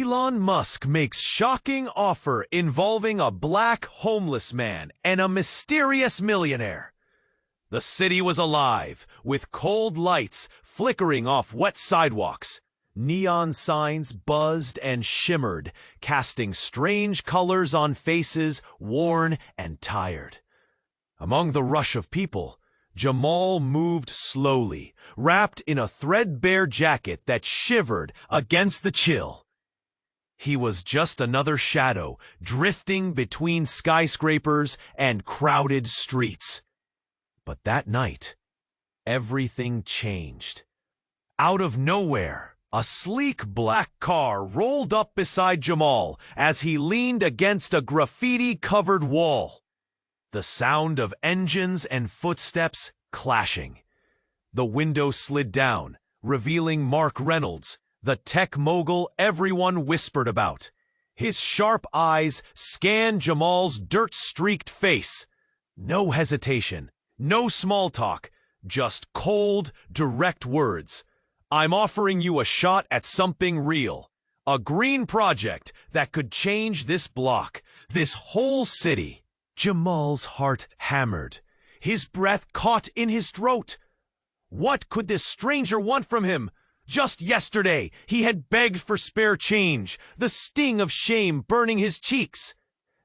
Elon Musk makes shocking offer involving a black homeless man and a mysterious millionaire. The city was alive, with cold lights flickering off wet sidewalks. Neon signs buzzed and shimmered, casting strange colors on faces worn and tired. Among the rush of people, Jamal moved slowly, wrapped in a threadbare jacket that shivered against the chill. He was just another shadow drifting between skyscrapers and crowded streets. But that night, everything changed. Out of nowhere, a sleek black car rolled up beside Jamal as he leaned against a graffiti-covered wall. The sound of engines and footsteps clashing. The window slid down, revealing Mark Reynolds, the tech mogul everyone whispered about. His sharp eyes scanned Jamal's dirt-streaked face. No hesitation, no small talk, just cold, direct words. "I'm offering you a shot at something real. A green project that could change this block, this whole city." Jamal's heart hammered. His breath caught in his throat. What could this stranger want from him? Just yesterday, he had begged for spare change, the sting of shame burning his cheeks.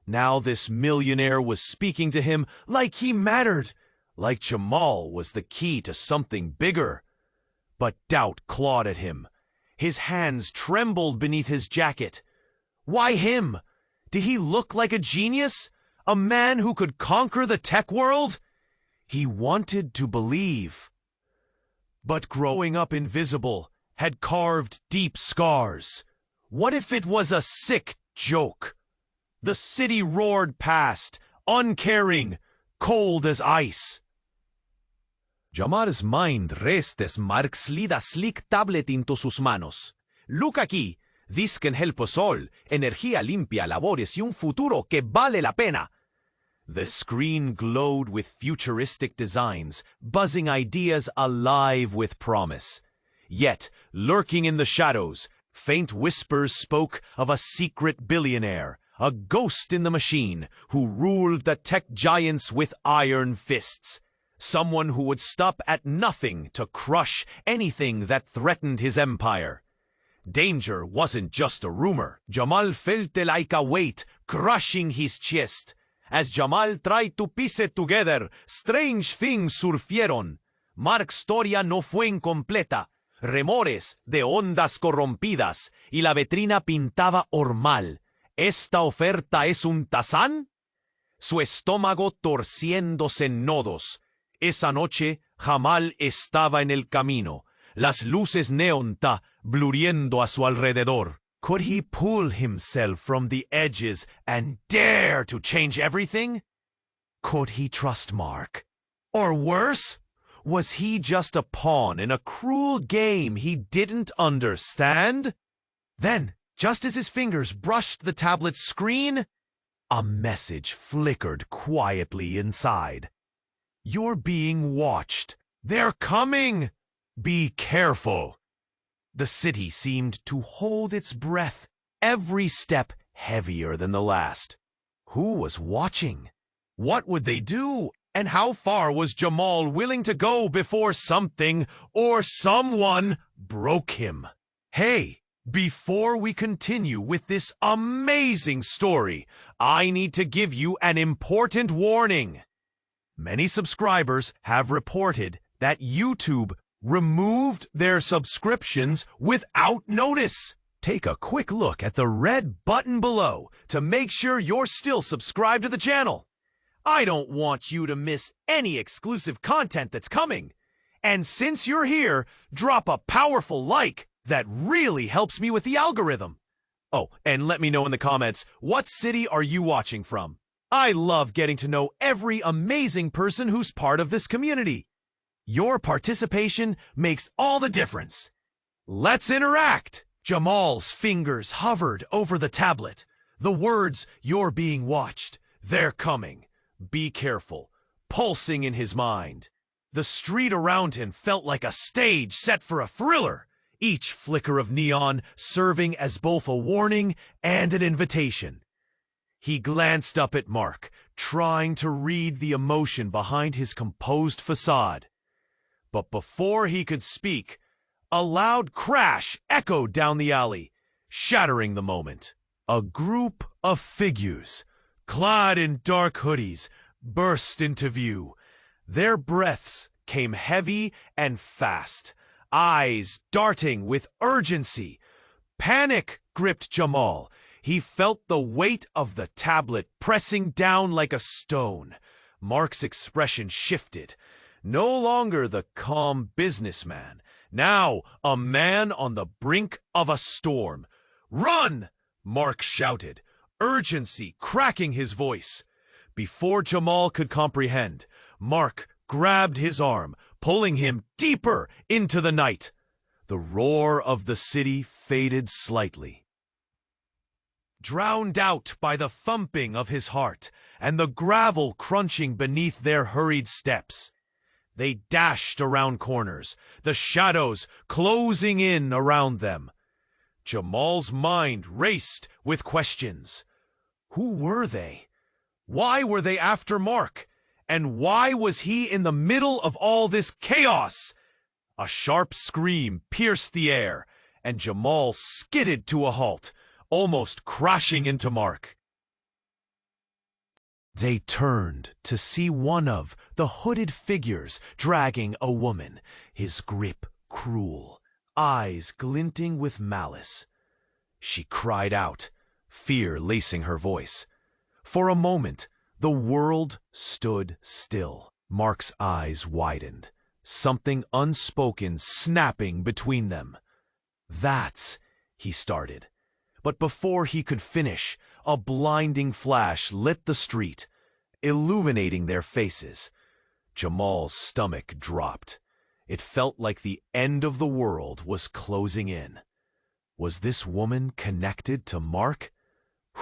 Now this millionaire was speaking to him like he mattered, like Jamal was the key to something bigger. But doubt clawed at him. His hands trembled beneath his jacket. Why him? Did he look like a genius? A man who could conquer the tech world? He wanted to believe. But growing up invisible had carved deep scars. What if it was a sick joke? The city roared past, uncaring, cold as ice. Jamal's mind raced as Mark slid a sleek tablet into sus manos. "Look aquí. This can help us all. Energía limpia, labores y un futuro que vale la pena." The screen glowed with futuristic designs, buzzing ideas alive with promise. Yet, lurking in the shadows, faint whispers spoke of a secret billionaire, a ghost in the machine, who ruled the tech giants with iron fists. Someone who would stop at nothing to crush anything that threatened his empire. Danger wasn't just a rumor. Jamal felt like a weight crushing his chest. As Jamal tried to piece it together, strange things surgieron. Mark's historia no fue incompleta. Remores de ondas corrompidas y la vetrina pintaba hormal. ¿Esta oferta es un tazán? Su estómago torciéndose en nodos. Esa noche, Jamal estaba en el camino. Las luces neón blurriendo a su alrededor. Could he pull himself from the edges and dare to change everything? Could he trust Mark? Or worse, was he just a pawn in a cruel game he didn't understand? Then, just as his fingers brushed the tablet's screen, a message flickered quietly inside. "You're being watched. They're coming. Be careful." The city seemed to hold its breath, every step heavier than the last. Who was watching? What would they do? And how far was Jamal willing to go before something or someone broke him? Hey, before we continue with this amazing story, I need to give you an important warning. Many subscribers have reported that YouTube removed their subscriptions without notice. Take a quick look at the red button below to make sure you're still subscribed to the channel. I don't want you to miss any exclusive content that's coming. And since you're here, drop a powerful like. That really helps me with the algorithm. Oh, and let me know in the comments, what city are you watching from? I love getting to know every amazing person who's part of this community. Your participation makes all the difference. Let's interact! Jamal's fingers hovered over the tablet. The words, "You're being watched. They're coming. Be careful," pulsing in his mind. The street around him felt like a stage set for a thriller. each flicker of neon serving as both a warning and an invitation. He glanced up at Mark, trying to read the emotion behind his composed facade. But before he could speak, a loud crash echoed down the alley, shattering the moment. A group of figures, clad in dark hoodies, burst into view. Their breaths came heavy and fast, eyes darting with urgency. Panic gripped Jamal. He felt the weight of the tablet pressing down like a stone. Mark's expression shifted. No longer the calm businessman, now a man on the brink of a storm. "Run!" Mark shouted, urgency cracking his voice. Before Jamal could comprehend, Mark grabbed his arm, pulling him deeper into the night. The roar of the city faded slightly, drowned out by the thumping of his heart and the gravel crunching beneath their hurried steps. They dashed around corners, the shadows closing in around them. Jamal's mind raced with questions. Who were they? Why were they after Mark? And why was he in the middle of all this chaos? A sharp scream pierced the air, and Jamal skidded to a halt, almost crashing into Mark. They turned to see one of the hooded figures dragging a woman, his grip cruel, eyes glinting with malice. She cried out, fear lacing her voice. For a moment, the world stood still. Mark's eyes widened, something unspoken snapping between them. "That's," he started. But before he could finish, a blinding flash lit the street, illuminating their faces. Jamal's stomach dropped. It felt like the end of the world was closing in. Was this woman connected to Mark?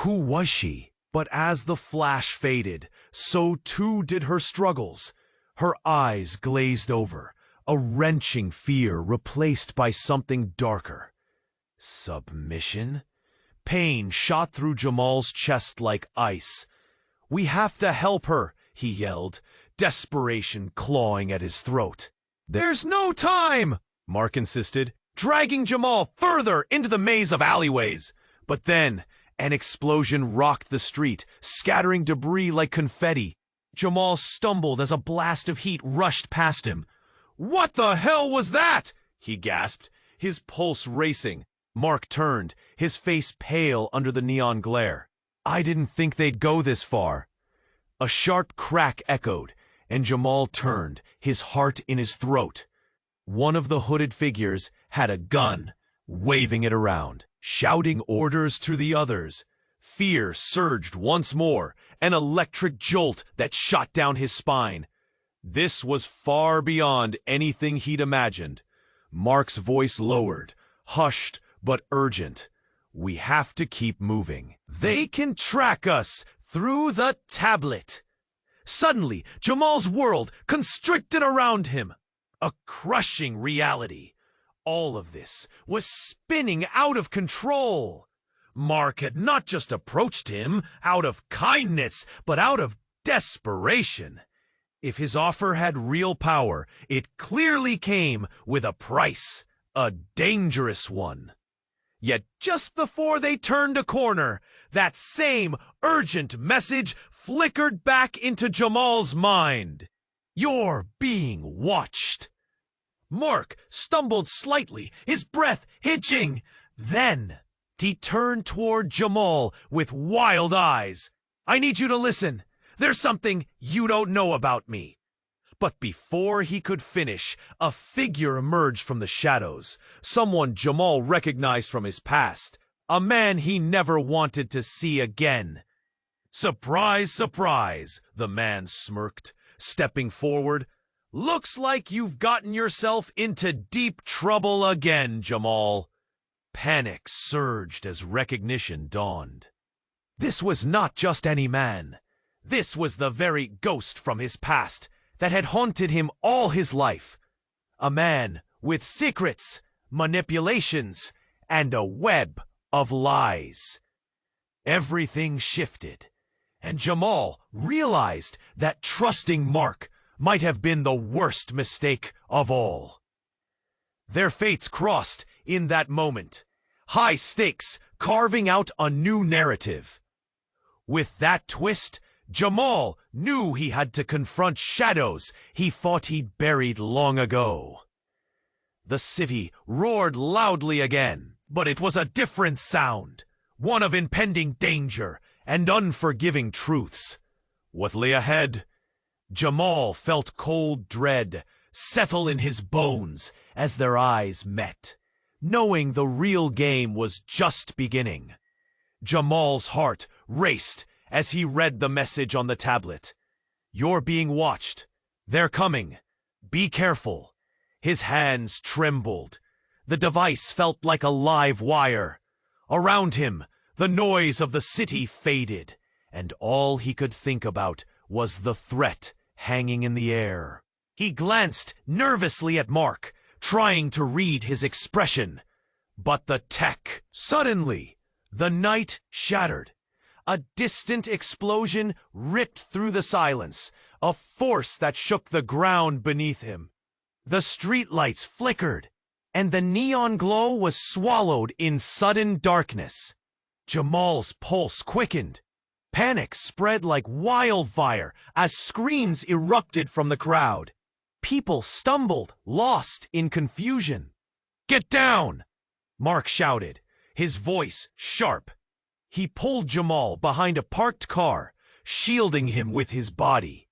Who was she? But as the flash faded, so too did her struggles. Her eyes glazed over, a wrenching fear replaced by something darker. Submission? Pain shot through Jamal's chest like ice. "We have to help her," he yelled, desperation clawing at his throat. "There's no time," Mark insisted, dragging Jamal further into the maze of alleyways. But then, an explosion rocked the street, scattering debris like confetti. Jamal stumbled as a blast of heat rushed past him. "What the hell was that?" he gasped, his pulse racing. Mark turned, his face pale under the neon glare. "I didn't think they'd go this far." A sharp crack echoed, and Jamal turned, his heart in his throat. One of the hooded figures had a gun, waving it around, shouting orders to the others. Fear surged once more, an electric jolt that shot down his spine. This was far beyond anything he'd imagined. Mark's voice lowered, hushed but urgent. "We have to keep moving. They can track us through the tablet." Suddenly, Jamal's world constricted around him. A crushing reality. All of this was spinning out of control. Mark had not just approached him out of kindness, but out of desperation. If his offer had real power, it clearly came with a price, a dangerous one. Yet just before they turned a corner, that same urgent message flickered back into Jamal's mind. "You're being watched." Mark stumbled slightly, his breath hitching. Then he turned toward Jamal with wild eyes. "I need you to listen. There's something you don't know about me." But before he could finish, a figure emerged from the shadows, someone Jamal recognized from his past, a man he never wanted to see again. "Surprise, surprise," the man smirked, stepping forward. "Looks like you've gotten yourself into deep trouble again, Jamal." Panic surged as recognition dawned. This was not just any man. This was the very ghost from his past that had haunted him all his life. A man with secrets, manipulations, and a web of lies. Everything shifted, and Jamal realized that trusting Mark might have been the worst mistake of all. Their fates crossed in that moment, high stakes carving out a new narrative. With that twist, Jamal knew he had to confront shadows he thought he'd buried long ago. The civvy roared loudly again, but it was a different sound, one of impending danger and unforgiving truths. What lay ahead? Jamal felt cold dread settle in his bones as their eyes met, knowing the real game was just beginning. Jamal's heart raced as he read the message on the tablet. "You're being watched. They're coming. Be careful." His hands trembled. The device felt like a live wire. Around him, the noise of the city faded, and all he could think about was the threat hanging in the air. He glanced nervously at Mark, trying to read his expression. But the tech... Suddenly, the night shattered. A distant explosion ripped through the silence, a force that shook the ground beneath him. The streetlights flickered, and the neon glow was swallowed in sudden darkness. Jamal's pulse quickened. Panic spread like wildfire as screams erupted from the crowd. People stumbled, lost in confusion. "Get down!" Mark shouted, his voice sharp. He pulled Jamal behind a parked car, shielding him with his body.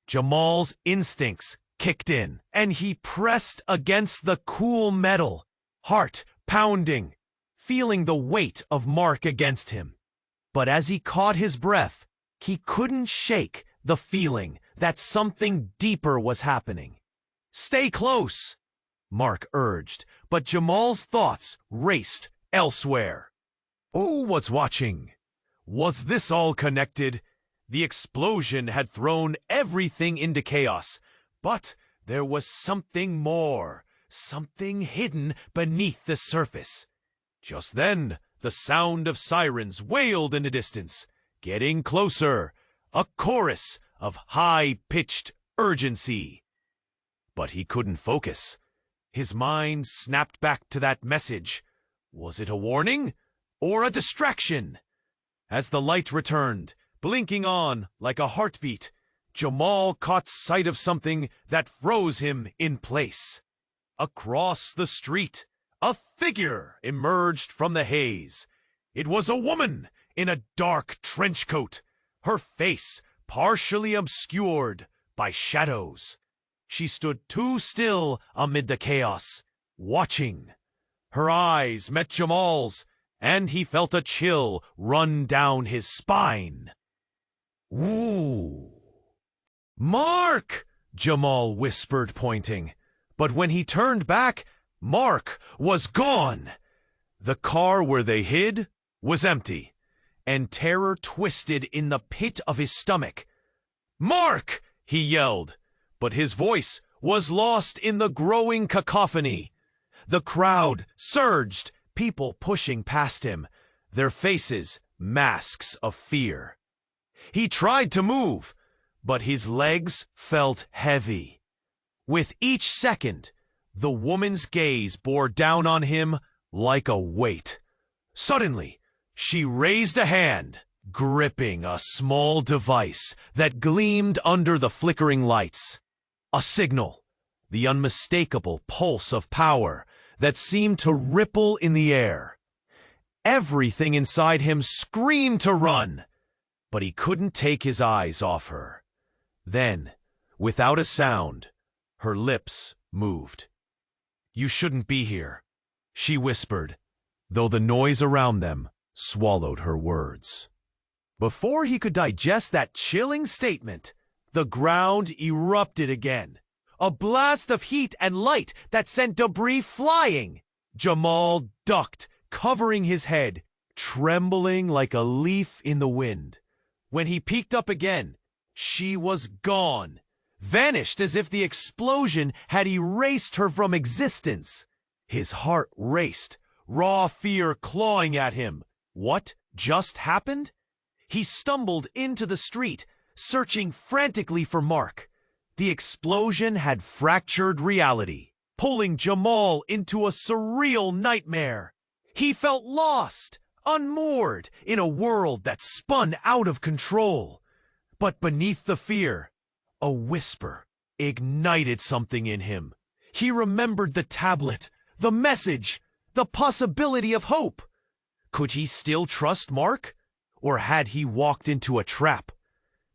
Jamal's instincts kicked in, and he pressed against the cool metal, heart pounding, feeling the weight of Mark against him. But as he caught his breath, he couldn't shake the feeling that something deeper was happening. "Stay close," Mark urged, but Jamal's thoughts raced elsewhere. Who was watching? Was this all connected? The explosion had thrown everything into chaos, but there was something more, something hidden beneath the surface. Just then, the sound of sirens wailed in the distance, getting closer, a chorus of high-pitched urgency. But he couldn't focus. His mind snapped back to that message. Was it a warning? Or a distraction? As the light returned, blinking on like a heartbeat, Jamal caught sight of something that froze him in place. Across the street, a figure emerged from the haze. It was a woman in a dark trench coat, her face partially obscured by shadows. She stood too still amid the chaos, watching. Her eyes met Jamal's, and he felt a chill run down his spine. "Ooh." "Mark!" Jamal whispered, pointing. But when he turned back, Mark was gone. The car where they hid was empty, and terror twisted in the pit of his stomach. "Mark!" he yelled, but his voice was lost in the growing cacophony. The crowd surged, people pushing past him, their faces masks of fear. He tried to move, but his legs felt heavy. With each second, the woman's gaze bore down on him like a weight. Suddenly, she raised a hand, gripping a small device that gleamed under the flickering lights. A signal, the unmistakable pulse of power that seemed to ripple in the air. Everything inside him screamed to run, but he couldn't take his eyes off her. Then, without a sound, her lips moved. "You shouldn't be here," she whispered, though the noise around them swallowed her words. Before he could digest that chilling statement, the ground erupted again. A blast of heat and light that sent debris flying. Jamal ducked, covering his head, trembling like a leaf in the wind. When he peeked up again, she was gone, vanished as if the explosion had erased her from existence. His heart raced, raw fear clawing at him. What just happened? He stumbled into the street, searching frantically for Mark. The explosion had fractured reality, pulling Jamal into a surreal nightmare. He felt lost, unmoored, in a world that spun out of control. But beneath the fear, a whisper ignited something in him. He remembered the tablet, the message, the possibility of hope. Could he still trust Mark? Or had he walked into a trap?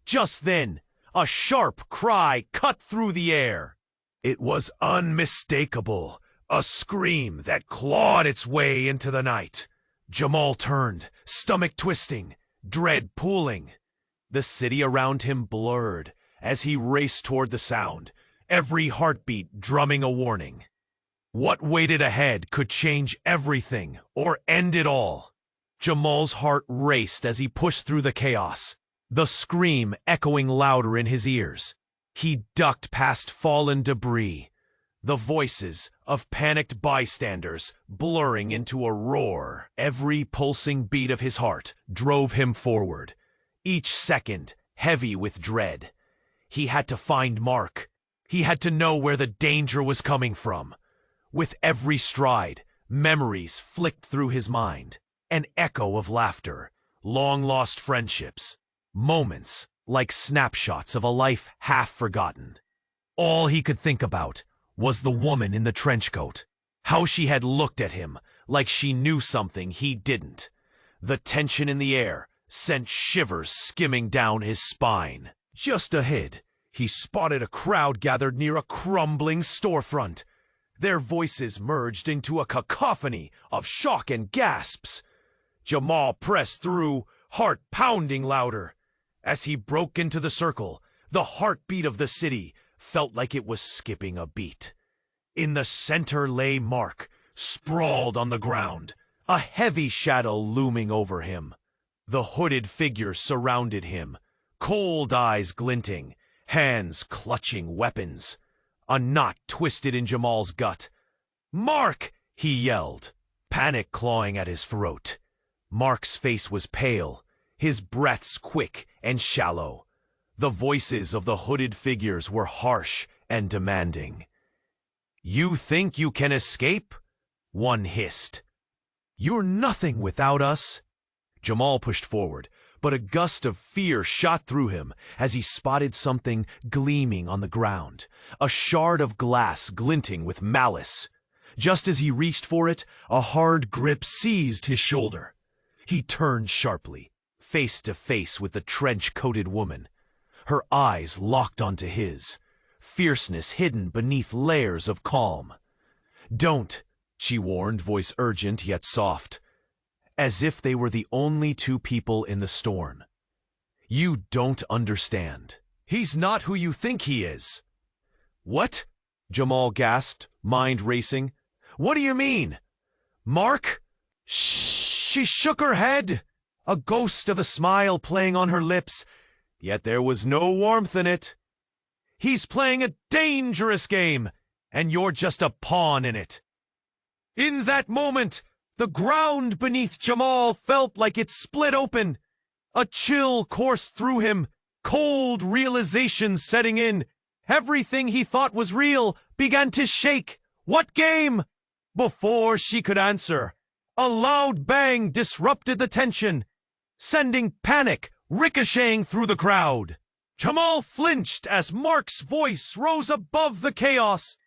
Just then, a sharp cry cut through the air. It was unmistakable, a scream that clawed its way into the night. Jamal turned, stomach twisting, dread pooling. The city around him blurred as he raced toward the sound, every heartbeat drumming a warning. What waited ahead could change everything or end it all. Jamal's heart raced as he pushed through the chaos, the scream echoing louder in his ears. He ducked past fallen debris, the voices of panicked bystanders blurring into a roar. Every pulsing beat of his heart drove him forward, each second heavy with dread. He had to find Mark. He had to know where the danger was coming from. With every stride, memories flicked through his mind. An echo of laughter, long-lost friendships, moments like snapshots of a life half forgotten. All he could think about was the woman in the trench coat, how she had looked at him like she knew something he didn't. The tension in the air sent shivers skimming down his spine. Just ahead, he spotted a crowd gathered near a crumbling storefront. Their voices merged into a cacophony of shock and gasps. Jamal pressed through, heart pounding louder. As he broke into the circle, the heartbeat of the city felt like it was skipping a beat. In the center lay Mark, sprawled on the ground, a heavy shadow looming over him. The hooded figure surrounded him, cold eyes glinting, hands clutching weapons. A knot twisted in Jamal's gut. "Mark!" he yelled, panic clawing at his throat. Mark's face was pale, his breaths quick and shallow. The voices of the hooded figures were harsh and demanding. "You think you can escape?" one hissed. "You're nothing without us." Jamal pushed forward, but a gust of fear shot through him as he spotted something gleaming on the ground, a shard of glass glinting with malice. Just as he reached for it, a hard grip seized his shoulder. He turned sharply, face to face with the trench-coated woman. Her eyes locked onto his, fierceness hidden beneath layers of calm. "Don't," she warned, voice urgent yet soft, as if they were the only two people in the storm. "You don't understand. He's not who you think he is." "What?" Jamal gasped, mind racing. "What do you mean? Mark?" She shook her head, a ghost of a smile playing on her lips, yet there was no warmth in it. "He's playing a dangerous game, and you're just a pawn in it." In that moment, the ground beneath Jamal felt like it split open. A chill coursed through him, cold realization setting in. Everything he thought was real began to shake. What game? Before she could answer, a loud bang disrupted the tension, sending panic ricocheting through the crowd. Jamal flinched as Mark's voice rose above the chaos.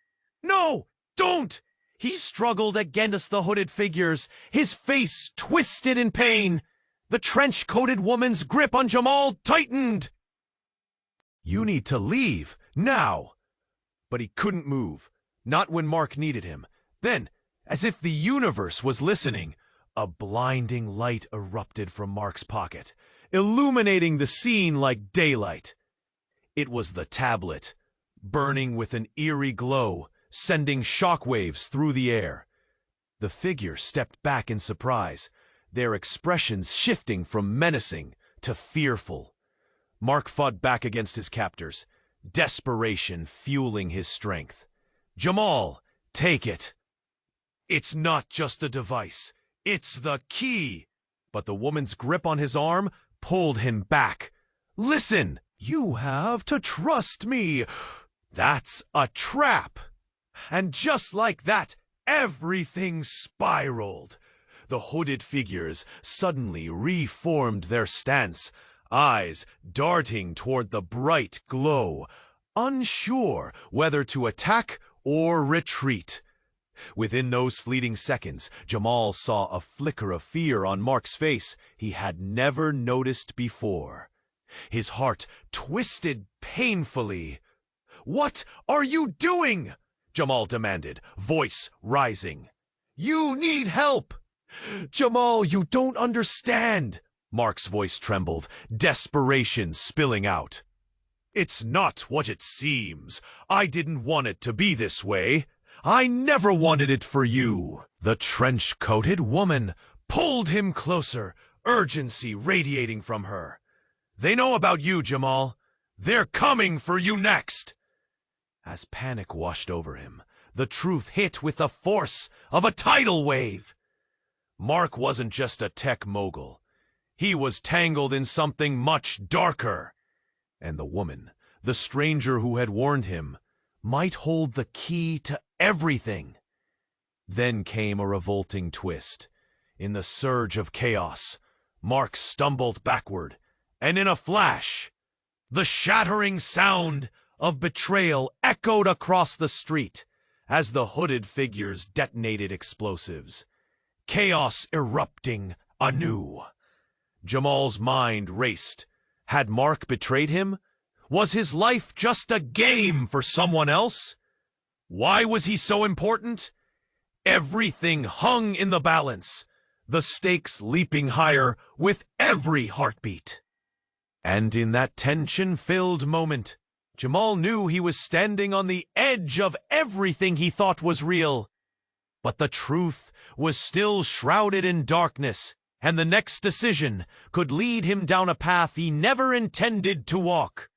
"No, don't!" He struggled against the hooded figures, his face twisted in pain. The trench-coated woman's grip on Jamal tightened. "You need to leave, now!" But he couldn't move, not when Mark needed him. Then, as if the universe was listening, a blinding light erupted from Mark's pocket, illuminating the scene like daylight. It was the tablet, burning with an eerie glow, sending shockwaves through the air. The figure stepped back in surprise, their expressions shifting from menacing to fearful. Mark fought back against his captors, desperation fueling his strength. "Jamal, take it." It's not just a device. It's the key. But the woman's grip on his arm pulled him back. Listen, you have to trust me. That's a trap. And just like that, everything spiraled. The hooded figures suddenly reformed their stance, eyes darting toward the bright glow, unsure whether to attack or retreat. Within those fleeting seconds, Jamal saw a flicker of fear on Mark's face he had never noticed before. His heart twisted painfully. "What are you doing?" Jamal demanded, voice rising. "You need help!" "Jamal, you don't understand." Mark's voice trembled, desperation spilling out. "It's not what it seems. I didn't want it to be this way. I never wanted it for you." The trench-coated woman pulled him closer, urgency radiating from her. "They know about you, Jamal. They're coming for you next." As panic washed over him, the truth hit with the force of a tidal wave. Mark wasn't just a tech mogul. He was tangled in something much darker. And the woman, the stranger who had warned him, might hold the key to everything. Then came a revolting twist. In the surge of chaos, Mark stumbled backward, and in a flash, the shattering sound of betrayal echoed across the street as the hooded figures detonated explosives. Chaos erupting anew. Jamal's mind raced. Had Mark betrayed him? Was his life just a game for someone else? Why was he so important? Everything hung in the balance, the stakes leaping higher with every heartbeat. And in that tension-filled moment, Jamal knew he was standing on the edge of everything he thought was real. But the truth was still shrouded in darkness, and the next decision could lead him down a path he never intended to walk.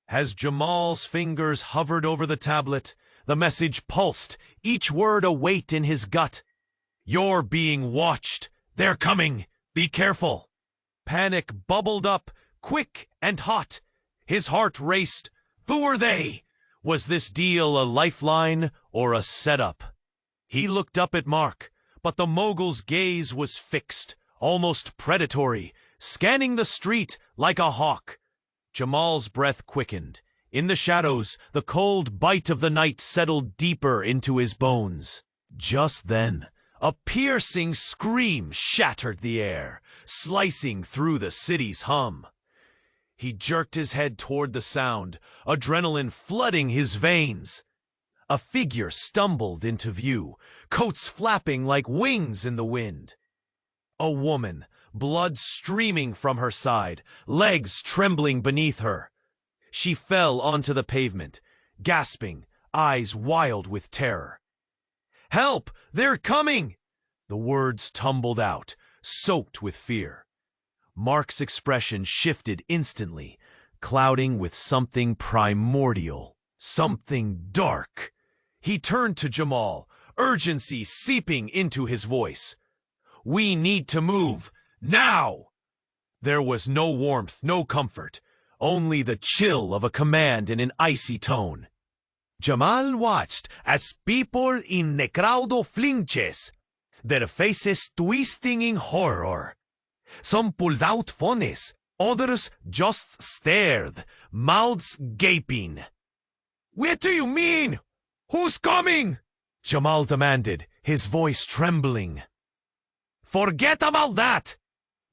As Jamal's fingers hovered over the tablet, the message pulsed, each word a weight in his gut. "You're being watched. They're coming. Be careful." Panic bubbled up, quick and hot. His heart raced. Who were they? Was this deal a lifeline or a setup? He looked up at Mark, but the mogul's gaze was fixed, almost predatory, scanning the street like a hawk. Jamal's breath quickened. In the shadows, the cold bite of the night settled deeper into his bones. Just then, a piercing scream shattered the air, slicing through the city's hum. He jerked his head toward the sound, adrenaline flooding his veins. A figure stumbled into view, coats flapping like wings in the wind. A woman, blood streaming from her side, legs trembling beneath her. She fell onto the pavement, gasping, eyes wild with terror. "Help! They're coming!" The words tumbled out, soaked with fear. Mark's expression shifted instantly, clouding with something primordial, something dark. He turned to Jamal, urgency seeping into his voice. "We need to move, now!" There was no warmth, no comfort, only the chill of a command in an icy tone. Jamal watched as people in the crowd flinches, their faces twisting in horror. Some pulled out phones, others just stared, mouths gaping. "What do you mean? Who's coming?" Jamal demanded, his voice trembling. "Forget about that!"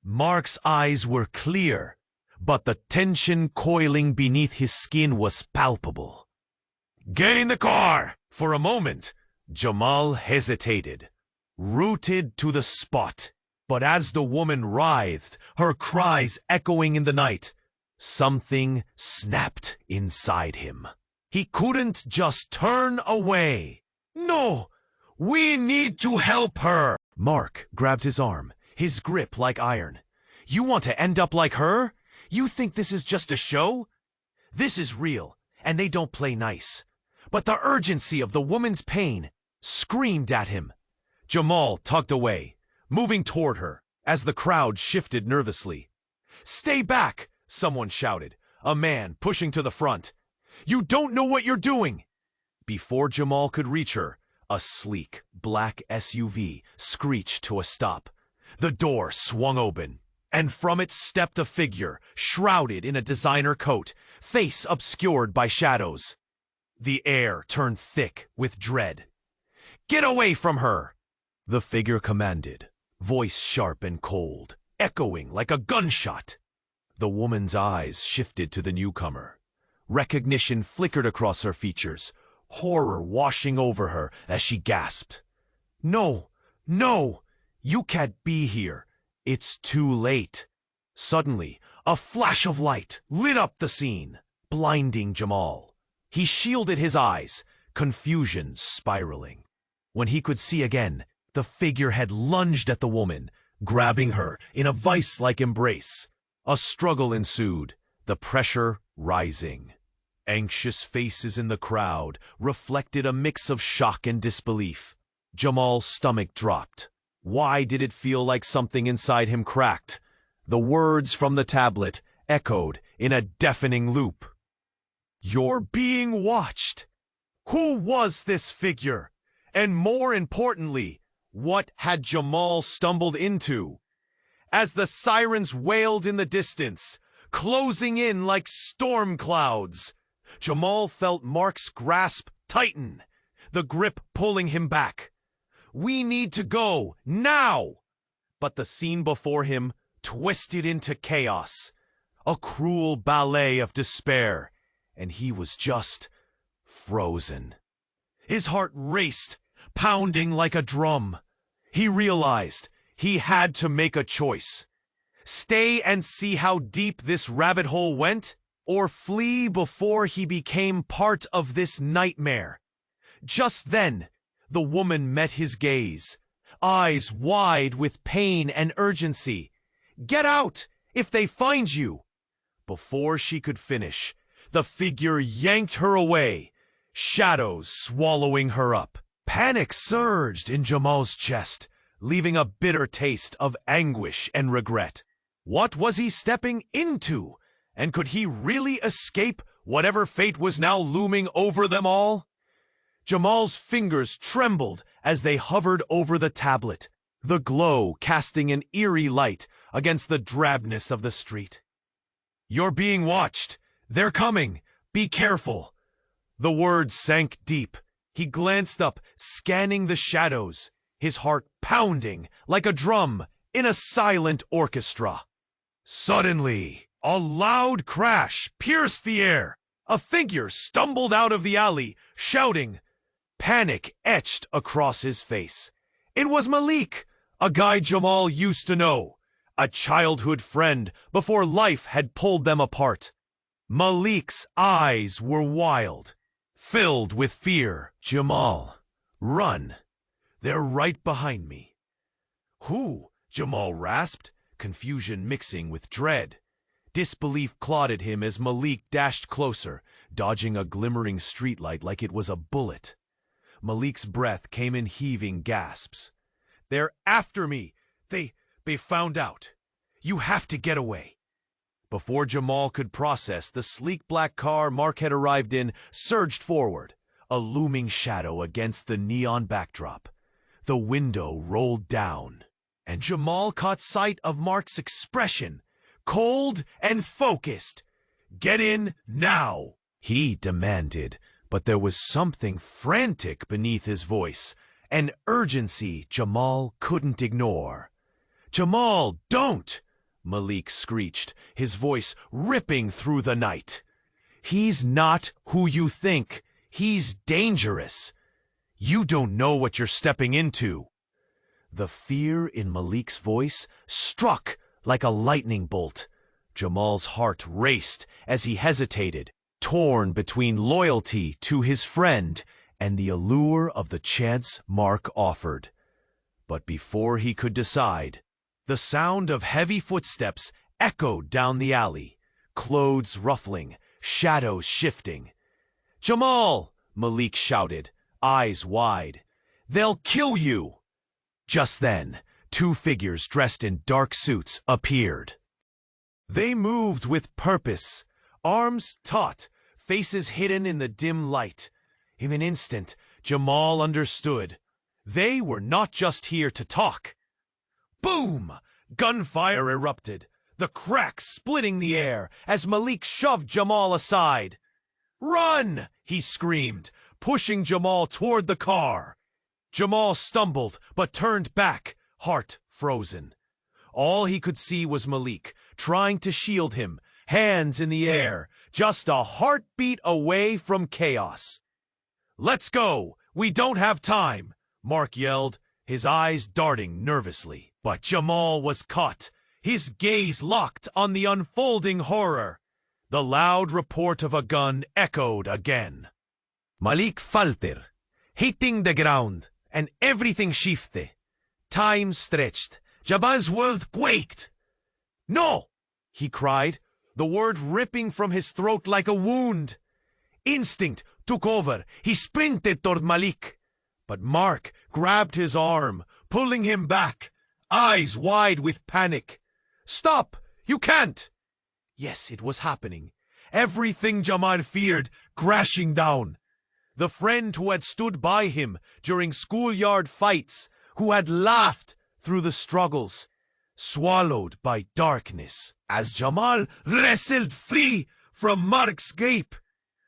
Mark's eyes were clear, but the tension coiling beneath his skin was palpable. "Get in the car!" For a moment, Jamal hesitated, rooted to the spot. But as the woman writhed, her cries echoing in the night, something snapped inside him. He couldn't just turn away. "No! We need to help her!" Mark grabbed his arm, his grip like iron. "You want to end up like her? You think this is just a show? This is real, and they don't play nice." But the urgency of the woman's pain screamed at him. Jamal tugged away, moving toward her, as the crowd shifted nervously. "Stay back!" someone shouted, a man pushing to the front. "You don't know what you're doing!" Before Jamal could reach her, a sleek, black SUV screeched to a stop. The door swung open, and from it stepped a figure, shrouded in a designer coat, face obscured by shadows. The air turned thick with dread. "Get away from her!" the figure commanded, voice sharp and cold, echoing like a gunshot. The woman's eyes shifted to the newcomer. Recognition flickered across her features, horror washing over her as she gasped. "No, no, you can't be here. It's too late." Suddenly, a flash of light lit up the scene, blinding Jamal. He shielded his eyes, confusion spiraling. When he could see again, the figure had lunged at the woman, grabbing her in a vice-like embrace. A struggle ensued, the pressure rising. Anxious faces in the crowd reflected a mix of shock and disbelief. Jamal's stomach dropped. Why did it feel like something inside him cracked? The words from the tablet echoed in a deafening loop. "You're being watched." Who was this figure? And more importantly, what had Jamal stumbled into? As the sirens wailed in the distance, closing in like storm clouds, Jamal felt Mark's grasp tighten, the grip pulling him back. "We need to go, now!" But the scene before him twisted into chaos, a cruel ballet of despair, and he was just frozen. His heart raced, pounding like a drum. He realized he had to make a choice. Stay and see how deep this rabbit hole went, or flee before he became part of this nightmare. Just then, the woman met his gaze, eyes wide with pain and urgency. "Get out, if they find you!" Before she could finish, the figure yanked her away, shadows swallowing her up. Panic surged in Jamal's chest, leaving a bitter taste of anguish and regret. What was he stepping into? And could he really escape whatever fate was now looming over them all? Jamal's fingers trembled as they hovered over the tablet, the glow casting an eerie light against the drabness of the street. "You're being watched. They're coming. Be careful." The words sank deep. He glanced up, scanning the shadows, his heart pounding like a drum in a silent orchestra. Suddenly, a loud crash pierced the air. A figure stumbled out of the alley, shouting. Panic etched across his face. It was Malik, a guy Jamal used to know, a childhood friend before life had pulled them apart. Malik's eyes were wild, filled with fear. "Jamal, run. They're right behind me." "Who?" Jamal rasped, confusion mixing with dread. Disbelief clotted him as Malik dashed closer, dodging a glimmering streetlight like it was a bullet. Malik's breath came in heaving gasps. "They're after me. They found out. You have to get away." Before Jamal could process, the sleek black car Mark had arrived in surged forward, a looming shadow against the neon backdrop. The window rolled down, and Jamal caught sight of Mark's expression, cold and focused. "Get in now," he demanded, but there was something frantic beneath his voice, an urgency Jamal couldn't ignore. "Jamal, don't!" Malik screeched, his voice ripping through the night. "He's not who you think. He's dangerous. You don't know what you're stepping into." The fear in Malik's voice struck like a lightning bolt. Jamal's heart raced as he hesitated, torn between loyalty to his friend and the allure of the chance Mark offered. But before he could decide, the sound of heavy footsteps echoed down the alley, clothes ruffling, shadows shifting. "Jamal!" Malik shouted, eyes wide. "They'll kill you!" Just then, two figures dressed in dark suits appeared. They moved with purpose, arms taut, faces hidden in the dim light. In an instant, Jamal understood. They were not just here to talk. Boom! Gunfire erupted, the cracks splitting the air as Malik shoved Jamal aside. "Run!" he screamed, pushing Jamal toward the car. Jamal stumbled but turned back, heart frozen. All he could see was Malik, trying to shield him, hands in the air, just a heartbeat away from chaos. "Let's go! We don't have time!" Mark yelled, his eyes darting nervously. But Jamal was caught, his gaze locked on the unfolding horror. The loud report of a gun echoed again. Malik faltered, hitting the ground, and everything shifted. Time stretched. Jamal's world quaked. "No!" he cried, the word ripping from his throat like a wound. Instinct took over. He sprinted toward Malik. But Mark grabbed his arm, pulling him back, eyes wide with panic. "Stop! You can't!" Yes, it was happening. Everything Jamal feared crashing down. The friend who had stood by him during schoolyard fights, who had laughed through the struggles, swallowed by darkness. As Jamal wrestled free from Mark's grip,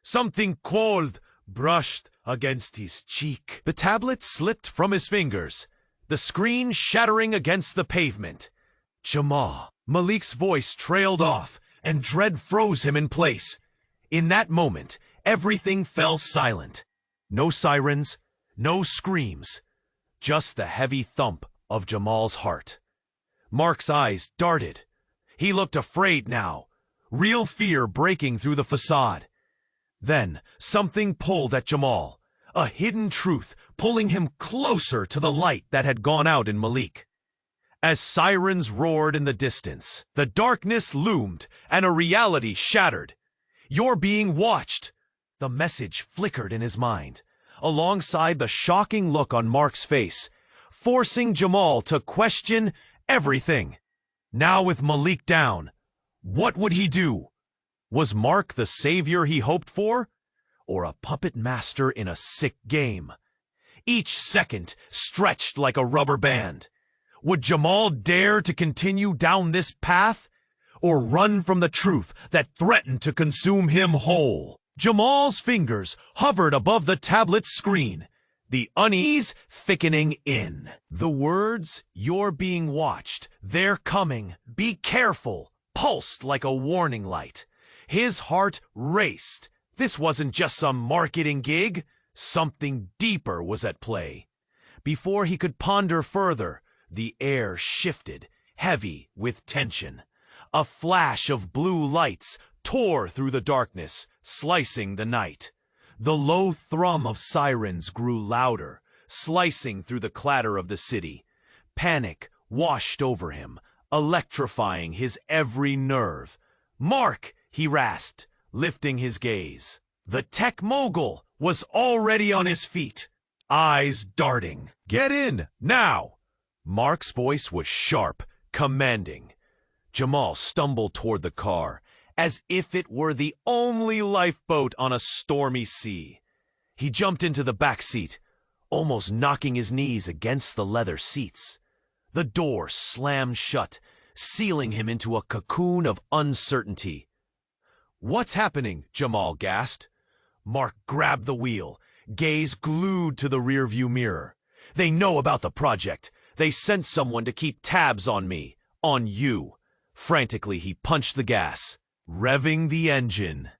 something cold brushed against his cheek. The tablet slipped from his fingers, the screen shattering against the pavement. "Jamal." Malik's voice trailed off, and dread froze him in place. In that moment, everything fell silent. No sirens, no screams, just the heavy thump of Jamal's heart. Mark's eyes darted. He looked afraid now, real fear breaking through the facade. Then, something pulled at Jamal, a hidden truth pulling him closer to the light that had gone out in Malik. As sirens roared in the distance, the darkness loomed and a reality shattered. "You're being watched." The message flickered in his mind, alongside the shocking look on Mark's face, forcing Jamal to question everything. Now with Malik down, what would he do? Was Mark the savior he hoped for? Or a puppet master in a sick game? Each second stretched like a rubber band. Would Jamal dare to continue down this path? Or run from the truth that threatened to consume him whole? Jamal's fingers hovered above the tablet's screen, the unease thickening in. The words, "You're being watched, they're coming, be careful," pulsed like a warning light. His heart raced. This wasn't just some marketing gig. Something deeper was at play. Before he could ponder further, the air shifted, heavy with tension. A flash of blue lights tore through the darkness, slicing the night. The low thrum of sirens grew louder, slicing through the clatter of the city. Panic washed over him, electrifying his every nerve. "Mark!" he rasped, lifting his gaze. The tech mogul was already on his feet, eyes darting. "Get in, now!" Mark's voice was sharp, commanding. Jamal stumbled toward the car, as if it were the only lifeboat on a stormy sea. He jumped into the back seat, almost knocking his knees against the leather seats. The door slammed shut, sealing him into a cocoon of uncertainty. "What's happening?" Jamal gasped. Mark grabbed the wheel, gaze glued to the rearview mirror. "They know about the project. They sent someone to keep tabs on me, on you." Frantically, he punched the gas, revving the engine.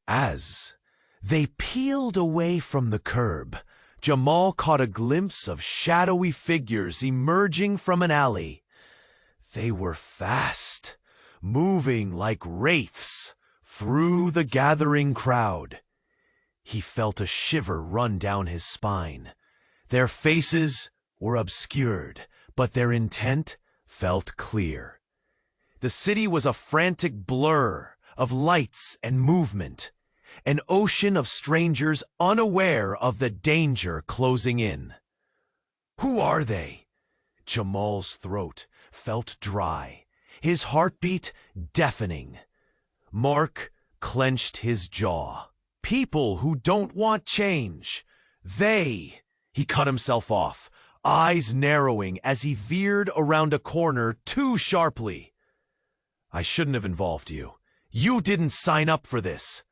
As they peeled away from the curb, Jamal caught a glimpse of shadowy figures emerging from an alley. They were fast, moving like wraiths through the gathering crowd. He felt a shiver run down his spine. Their faces were obscured, but their intent felt clear. The city was a frantic blur of lights and movement. an ocean of strangers unaware of the danger closing in. Who are they? Jamal's throat felt dry, his heartbeat deafening. Mark clenched his jaw. People who don't want change. He cut himself off, eyes narrowing as he veered around a corner too sharply. I shouldn't have involved you. You didn't sign up for this.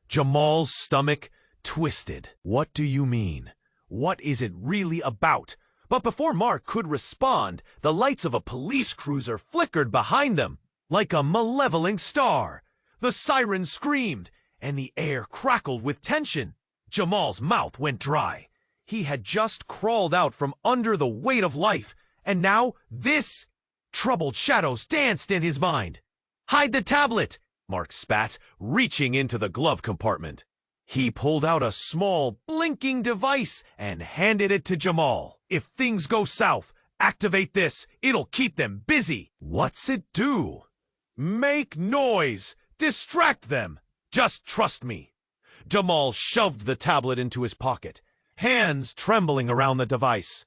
Jamal's stomach twisted. What do you mean? What is it really about? But before Mark could respond, the lights of a police cruiser flickered behind them like a malevolent star. The siren screamed, and the air crackled with tension. Jamal's mouth went dry. He had just crawled out from under the weight of life, and now this? Troubled shadows danced in his mind. Hide the tablet, Mark spat, reaching into the glove compartment. He pulled out a small, blinking device and handed it to Jamal. If things go south, activate this. It'll keep them busy. What's it do? Make noise. Distract them. Just trust me. Jamal shoved the tablet into his pocket, hands trembling around the device.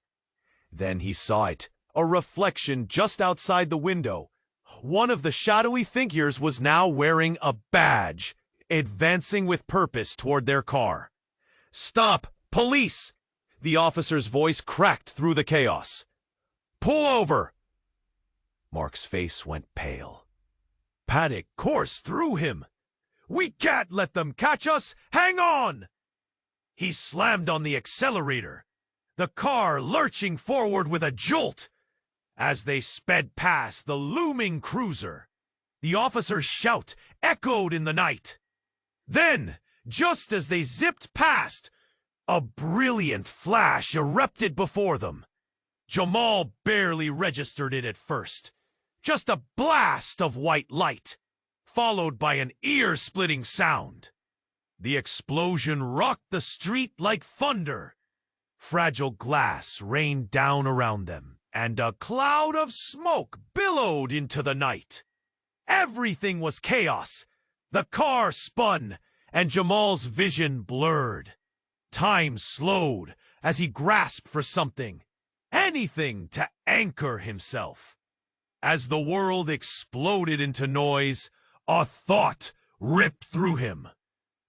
Then he saw it, a reflection just outside the window. One of the shadowy figures was now wearing a badge, advancing with purpose toward their car. Stop! Police! The officer's voice cracked through the chaos. Pull over! Mark's face went pale. Panic coursed through him. We can't let them catch us! Hang on! He slammed on the accelerator, the car lurching forward with a jolt. As they sped past the looming cruiser, the officer's shout echoed in the night. Then, just as they zipped past, a brilliant flash erupted before them. Jamal barely registered it at first. Just a blast of white light, followed by an ear-splitting sound. The explosion rocked the street like thunder. Fragile glass rained down around them, and a cloud of smoke billowed into the night. Everything was chaos. The car spun, and Jamal's vision blurred. Time slowed as he grasped for something, anything to anchor himself. As the world exploded into noise, a thought ripped through him.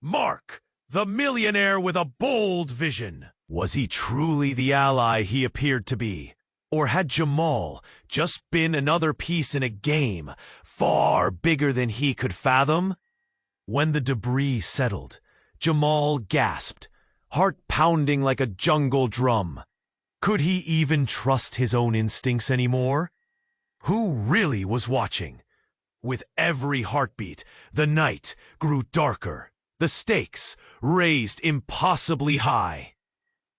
Mark, the millionaire with a bold vision. Was he truly the ally he appeared to be? Or had Jamal just been another piece in a game far bigger than he could fathom? When the debris settled, Jamal gasped, heart pounding like a jungle drum. Could he even trust his own instincts anymore? Who really was watching? With every heartbeat, the night grew darker, the stakes raised impossibly high.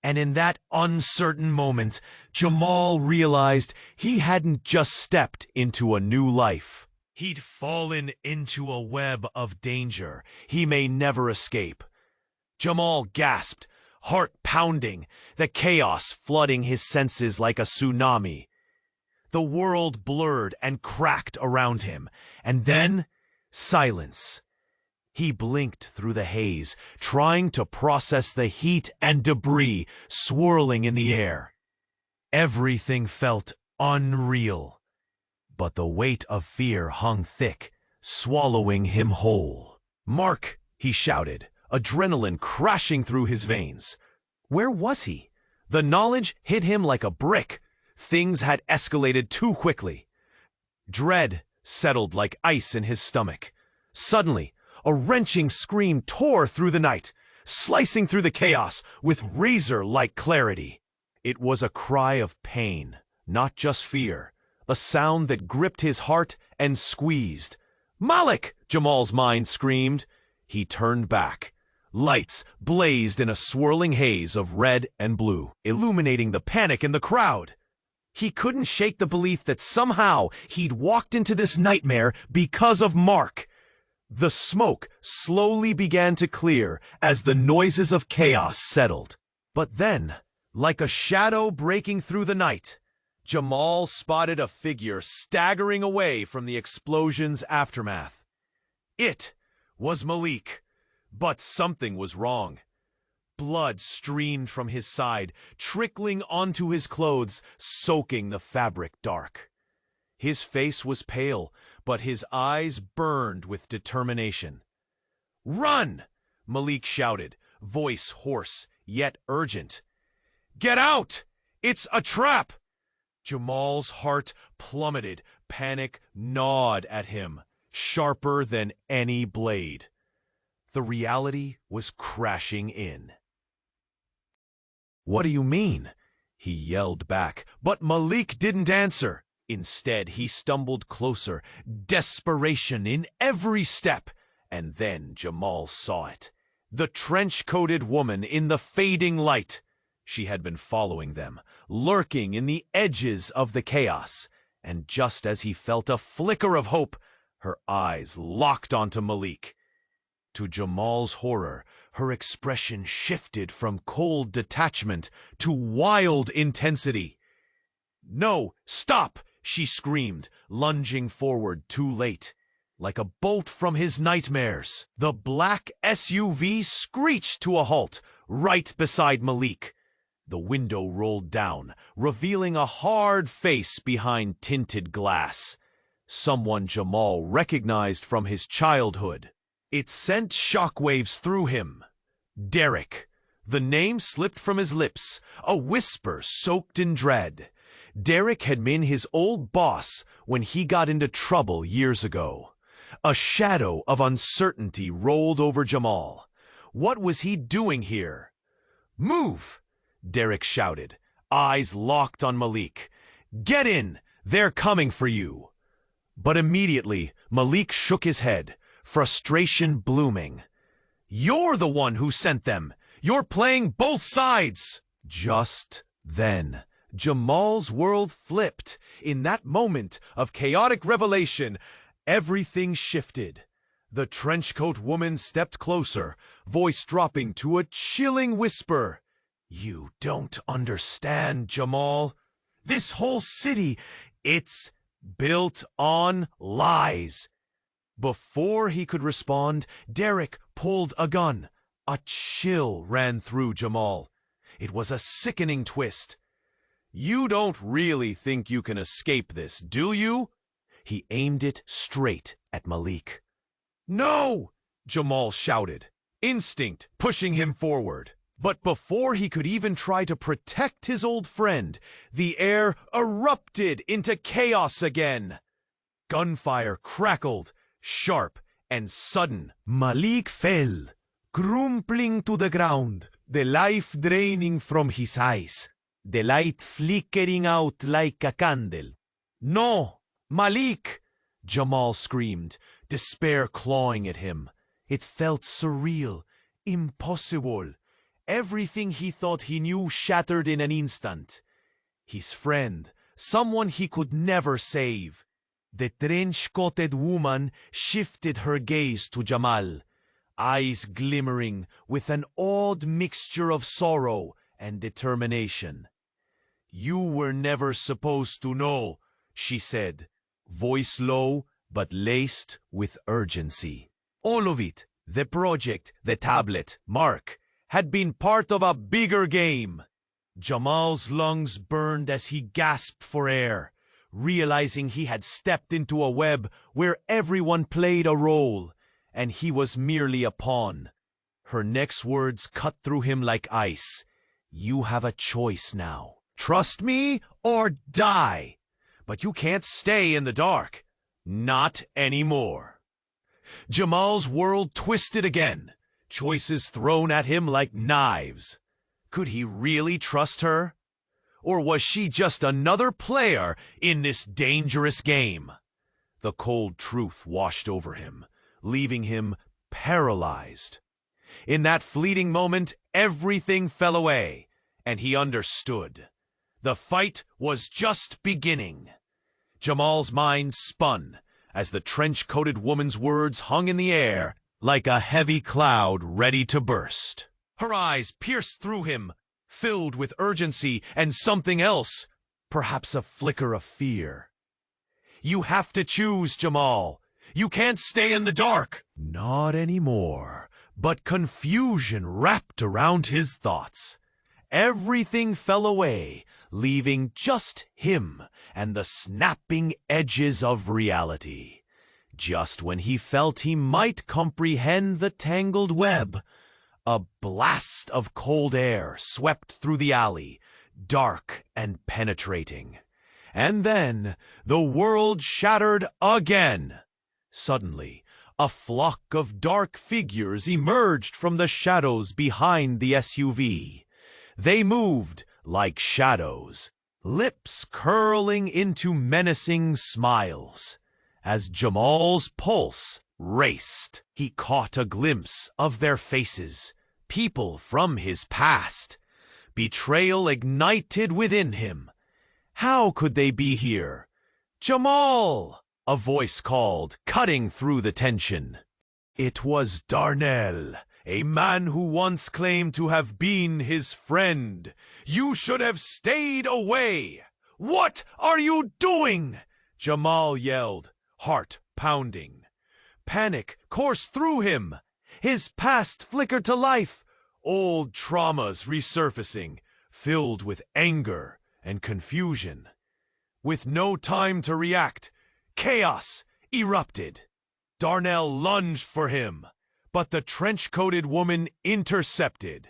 And in that uncertain moment, Jamal realized he hadn't just stepped into a new life. He'd fallen into a web of danger he may never escape. Jamal gasped, heart pounding, the chaos flooding his senses like a tsunami. The world blurred and cracked around him, and then silence. He blinked through the haze, trying to process the heat and debris swirling in the air. Everything felt unreal, but the weight of fear hung thick, swallowing him whole. "Mark!" he shouted, adrenaline crashing through his veins. Where was he? The knowledge hit him like a brick. Things had escalated too quickly. Dread settled like ice in his stomach. Suddenly, a wrenching scream tore through the night, slicing through the chaos with razor-like clarity. It was a cry of pain, not just fear, a sound that gripped his heart and squeezed. "Malik!" Jamal's mind screamed. He turned back. Lights blazed in a swirling haze of red and blue, illuminating the panic in the crowd. He couldn't shake the belief that somehow he'd walked into this nightmare because of Mark. The smoke slowly began to clear as the noises of chaos settled. But then, like a shadow breaking through the night, Jamal spotted a figure staggering away from the explosion's aftermath. It was Malik, But something was wrong. Blood streamed from his side, trickling onto his clothes, soaking the fabric dark. His face was pale, but his eyes burned with determination. "Run!" Malik shouted, voice hoarse, yet urgent. "Get out! It's a trap!" Jamal's heart plummeted, panic gnawed at him, sharper than any blade. The reality was crashing in. "What do you mean?" he yelled back, but Malik didn't answer. Instead, he stumbled closer, desperation in every step, and then Jamal saw it. The trench-coated woman in the fading light. She had been following them, lurking in the edges of the chaos, and just as he felt a flicker of hope, her eyes locked onto Malik. To Jamal's horror, her expression shifted from cold detachment to wild intensity. "No, stop!" she screamed, lunging forward too late. Like a bolt from his nightmares, the black SUV screeched to a halt right beside Malik. The window rolled down, revealing a hard face behind tinted glass. Someone Jamal recognized from his childhood. It sent shockwaves through him. Derek. The name slipped from his lips, a whisper soaked in dread. Derek had been his old boss when he got into trouble years ago. A shadow of uncertainty rolled over Jamal. What was he doing here? "Move!" Derek shouted, eyes locked on Malik. "Get in! They're coming for you!" But immediately, Malik shook his head, frustration blooming. "You're the one who sent them! You're playing both sides!" Just then, Jamal's world flipped. In that moment of chaotic revelation, everything shifted. The trenchcoat woman stepped closer, voice dropping to a chilling whisper. "You don't understand, Jamal. This whole city, it's built on lies." Before he could respond, Derek pulled a gun. A chill ran through Jamal. It was a sickening twist. "You don't really think you can escape this, do you?" He aimed it straight at Malik. "No!" Jamal shouted, instinct pushing him forward. But before he could even try to protect his old friend, the air erupted into chaos again. Gunfire crackled, sharp and sudden. Malik fell, crumpling to the ground, the life draining from his eyes, the light flickering out like a candle. "No, Malik!" Jamal screamed, despair clawing at him. It felt surreal, impossible. Everything he thought he knew shattered in an instant. His friend, someone he could never save. The trench-coated woman shifted her gaze to Jamal, eyes glimmering with an odd mixture of sorrow and determination. "You were never supposed to know," she said, voice low but laced with urgency. "All of it, the project, the tablet, Mark, had been part of a bigger game." Jamal's lungs burned as he gasped for air, realizing he had stepped into a web where everyone played a role, and he was merely a pawn. Her next words cut through him like ice. "You have a choice now. Trust me or die. But you can't stay in the dark. Not anymore." Jamal's world twisted again, choices thrown at him like knives. Could he really trust her? Or was she just another player in this dangerous game? The cold truth washed over him, leaving him paralyzed. In that fleeting moment, everything fell away, and he understood. The fight was just beginning. Jamal's mind spun as the trench-coated woman's words hung in the air like a heavy cloud ready to burst. Her eyes pierced through him, filled with urgency and something else, perhaps a flicker of fear. "You have to choose, Jamal. You can't stay in the dark." "Not anymore," But confusion wrapped around his thoughts. Everything fell away, leaving just him and the snapping edges of reality. Just when he felt he might comprehend the tangled web, a blast of cold air swept through the alley, dark and penetrating. And then the world shattered again. Suddenly, a flock of dark figures emerged from the shadows behind the SUV. They moved like shadows, lips curling into menacing smiles. As Jamal's pulse raced, he caught a glimpse of their faces, people from his past. Betrayal ignited within him. How could they be here? Jamal! A voice called, cutting through the tension. It was Darnell, a man who once claimed to have been his friend. You should have stayed away. What are you doing? Jamal yelled, heart pounding. Panic coursed through him. His past flickered to life, old traumas resurfacing, filled with anger and confusion. With no time to react, chaos erupted. Darnell lunged for him, but the trench-coated woman intercepted.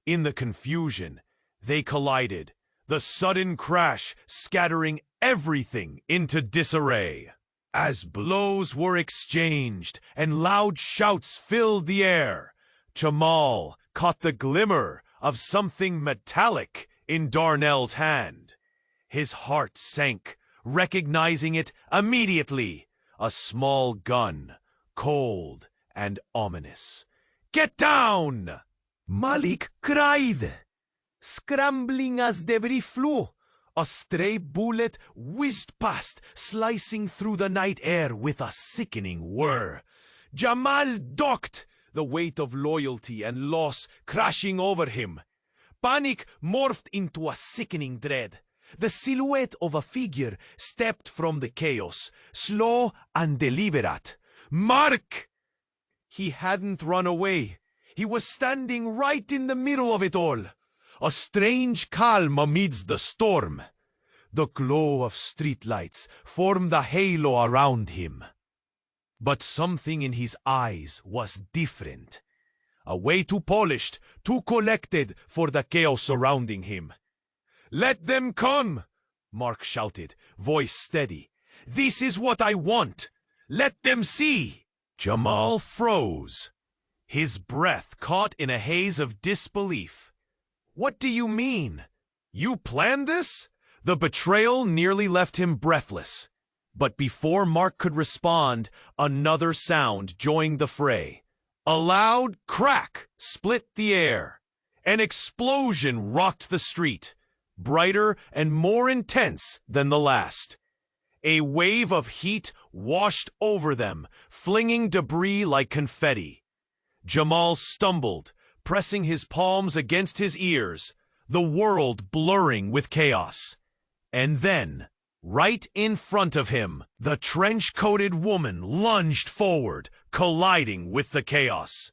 In the confusion, they collided, the sudden crash scattering everything into disarray. As blows were exchanged and loud shouts filled the air, Jamal caught the glimmer of something metallic in Darnell's hand. His heart sank, recognizing it immediately. A small gun, cold and ominous. Get down! Malik cried. Scrambling as debris flew, a stray bullet whizzed past, slicing through the night air with a sickening whir. Jamal ducked, the weight of loyalty and loss crashing over him. Panic morphed into a sickening dread. The silhouette of a figure stepped from the chaos, slow and deliberate. Mark! He hadn't run away. He was standing right in the middle of it all. A strange calm amidst the storm. The glow of streetlights formed a halo around him. But something in his eyes was different. A way too polished, too collected for the chaos surrounding him. Let them come, Mark shouted, voice steady. This is what I want. Let them see. Jamal froze, his breath caught in a haze of disbelief. What do you mean? You planned this? The betrayal nearly left him breathless. But before Mark could respond, another sound joined the fray. A loud crack split the air. An explosion rocked the street, brighter and more intense than the last. A wave of heat washed over them, flinging debris like confetti. Jamal stumbled, pressing his palms against his ears, the world blurring with chaos. And then, right in front of him, the trench-coated woman lunged forward, colliding with the chaos.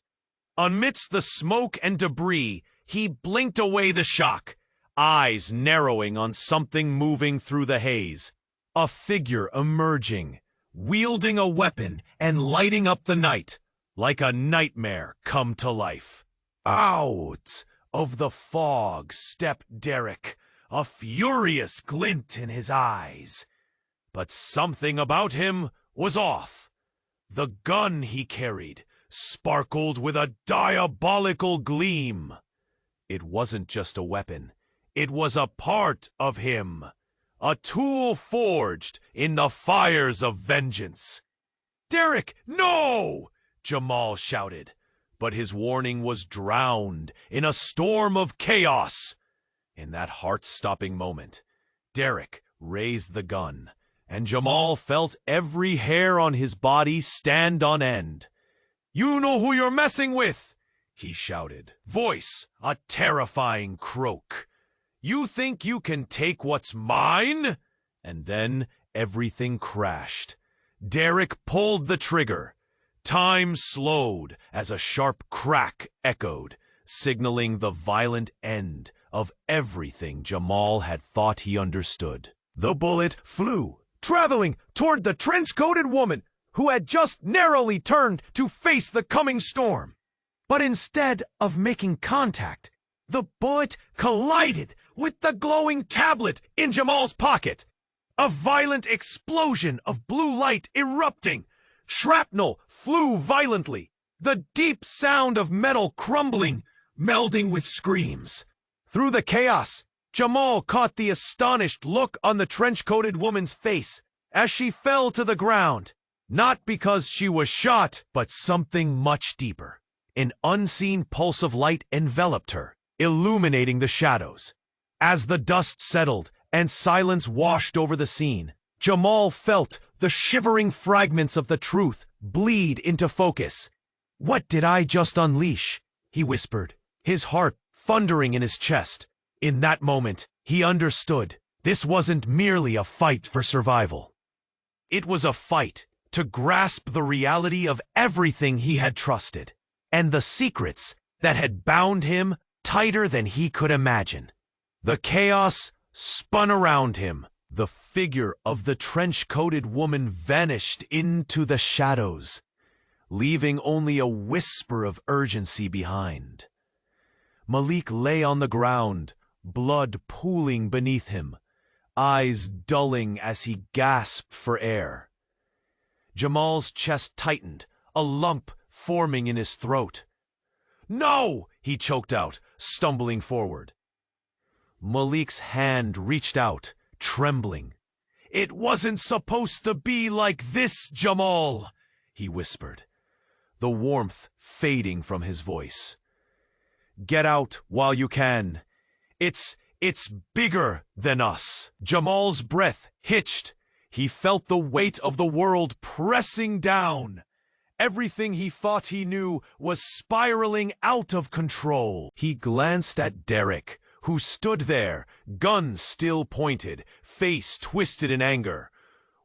Amidst the smoke and debris, he blinked away the shock, eyes narrowing on something moving through the haze. A figure emerging, wielding a weapon and lighting up the night, like a nightmare come to life. Out of the fog stepped Derek, a furious glint in his eyes. But something about him was off. The gun he carried sparkled with a diabolical gleam. It wasn't just a weapon. It was a part of him. A tool forged in the fires of vengeance. Derek, no! Jamal shouted, but his warning was drowned in a storm of chaos. In that heart-stopping moment, Derek raised the gun, and Jamal felt every hair on his body stand on end. You know who you're messing with, he shouted, voice a terrifying croak. You think you can take what's mine? And then everything crashed. Derek pulled the trigger. Time slowed as a sharp crack echoed, signaling the violent end of everything Jamal had thought he understood. The bullet flew, traveling toward the trench-coated woman who had just narrowly turned to face the coming storm. But instead of making contact, the bullet collided with the glowing tablet in Jamal's pocket. A violent explosion of blue light erupting. Shrapnel flew violently, the deep sound of metal crumbling, melding with screams. Through the chaos, Jamal caught the astonished look on the trench-coated woman's face as she fell to the ground, not because she was shot, but something much deeper. An unseen pulse of light enveloped her, illuminating the shadows. As the dust settled and silence washed over the scene, Jamal felt the shivering fragments of the truth bleed into focus. "What did I just unleash?" he whispered, his heart thundering in his chest. In that moment, he understood this wasn't merely a fight for survival. It was a fight to grasp the reality of everything he had trusted, and the secrets that had bound him tighter than he could imagine. The chaos spun around him. The figure of the trench-coated woman vanished into the shadows, leaving only a whisper of urgency behind. Malik lay on the ground, blood pooling beneath him, eyes dulling as he gasped for air. Jamal's chest tightened, a lump forming in his throat. "No!" he choked out, stumbling forward. Malik's hand reached out, trembling. "It wasn't supposed to be like this, Jamal," he whispered, the warmth fading from his voice. "Get out while you can. It's bigger than us." Jamal's breath hitched. He felt the weight of the world pressing down. Everything he thought he knew was spiraling out of control. He glanced at Derek, who stood there, gun still pointed, face twisted in anger.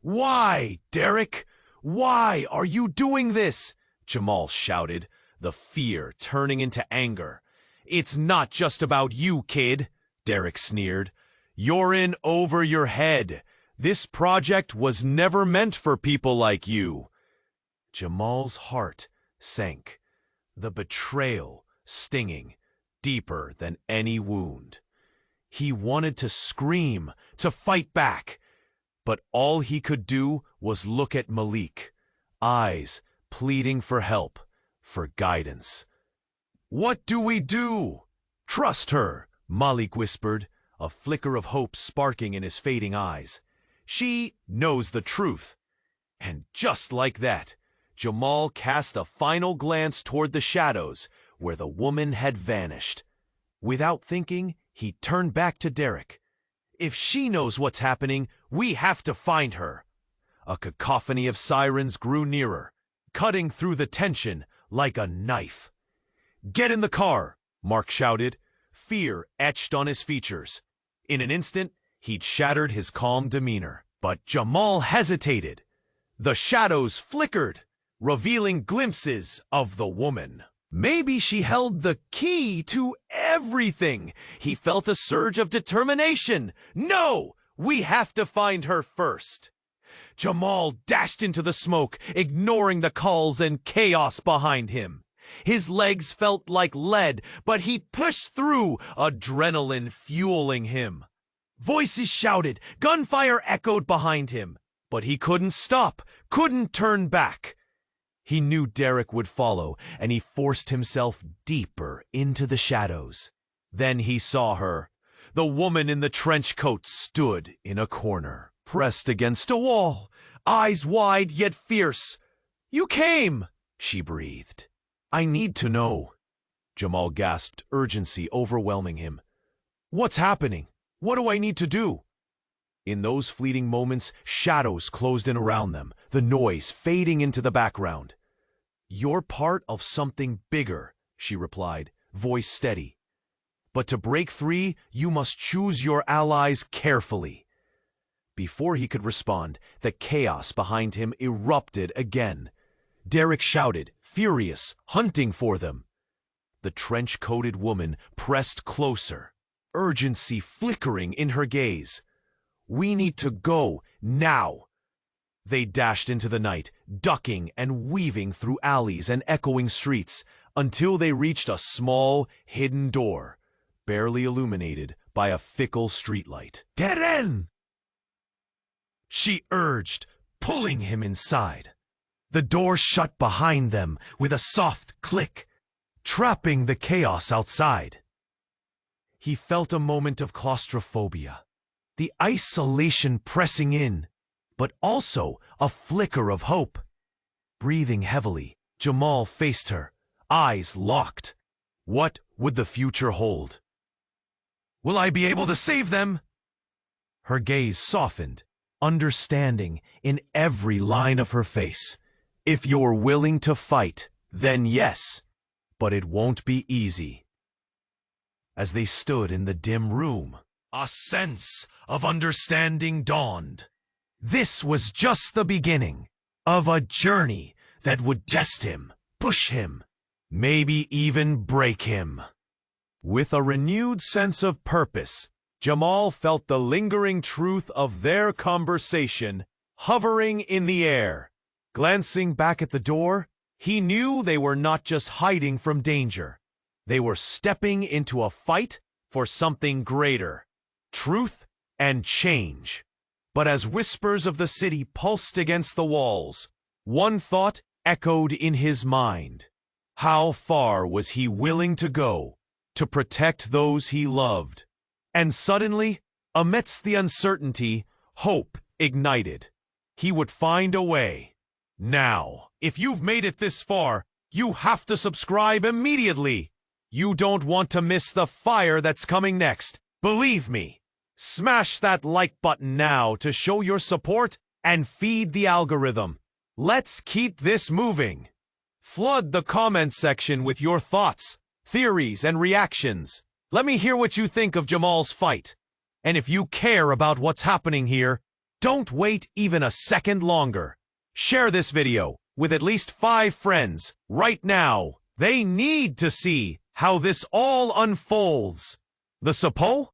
"Why, Derek? Why are you doing this?" Jamal shouted, the fear turning into anger. "It's not just about you, kid," Derek sneered. "You're in over your head. This project was never meant for people like you." Jamal's heart sank, the betrayal stinging deeper than any wound. He wanted to scream, to fight back, but all he could do was look at Malik, eyes pleading for help, for guidance. "What do we do?" "Trust her," Malik whispered, a flicker of hope sparking in his fading eyes. "She knows the truth." And just like that, Jamal cast a final glance toward the shadows where the woman had vanished. Without thinking, he turned back to Derek. "If she knows what's happening, we have to find her." A cacophony of sirens grew nearer, cutting through the tension like a knife. "Get in the car," Mark shouted, fear etched on his features. In an instant, he'd shattered his calm demeanor. But Jamal hesitated. The shadows flickered, revealing glimpses of the woman. Maybe she held the key to everything. He felt a surge of determination. "No! We have to find her first." Jamal dashed into the smoke, ignoring the calls and chaos behind him. His legs felt like lead, but he pushed through, adrenaline fueling him. Voices shouted, gunfire echoed behind him, but he couldn't stop, couldn't turn back. He knew Derek would follow, and he forced himself deeper into the shadows. Then he saw her. The woman in the trench coat stood in a corner, pressed against a wall, eyes wide yet fierce. "You came," she breathed. "I need to know." Jamal gasped, urgency overwhelming him. "What's happening? What do I need to do?" In those fleeting moments, shadows closed in around them, the noise fading into the background. "You're part of something bigger," she replied, voice steady. "But to break free, you must choose your allies carefully." Before he could respond, the chaos behind him erupted again. Derek shouted, furious, hunting for them. The trench-coated woman pressed closer, urgency flickering in her gaze. "We need to go, now!" They dashed into the night, ducking and weaving through alleys and echoing streets, until they reached a small, hidden door, barely illuminated by a fickle streetlight. "Get in!" she urged, pulling him inside. The door shut behind them with a soft click, trapping the chaos outside. He felt a moment of claustrophobia, the isolation pressing in, but also a flicker of hope. Breathing heavily, Jamal faced her, eyes locked. What would the future hold? "Will I be able to save them?" Her gaze softened, understanding in every line of her face. "If you're willing to fight, then yes, but it won't be easy." As they stood in the dim room, a sense of understanding dawned. This was just the beginning of a journey that would test him, push him, maybe even break him. With a renewed sense of purpose, Jamal felt the lingering truth of their conversation hovering in the air. Glancing back at the door, he knew they were not just hiding from danger. They were stepping into a fight for something greater, truth and change. But as whispers of the city pulsed against the walls, one thought echoed in his mind. How far was he willing to go to protect those he loved? And suddenly, amidst the uncertainty, hope ignited. He would find a way. Now, if you've made it this far, you have to subscribe immediately. You don't want to miss the fire that's coming next. Believe me. Smash that like button now to show your support and feed the algorithm. Let's keep this moving. Flood the comment section with your thoughts, theories, and reactions. Let me hear what you think of Jamal's fight. And if you care about what's happening here, don't wait even a second longer. Share this video with at least 5 friends right now. They need to see how this all unfolds. The suppo?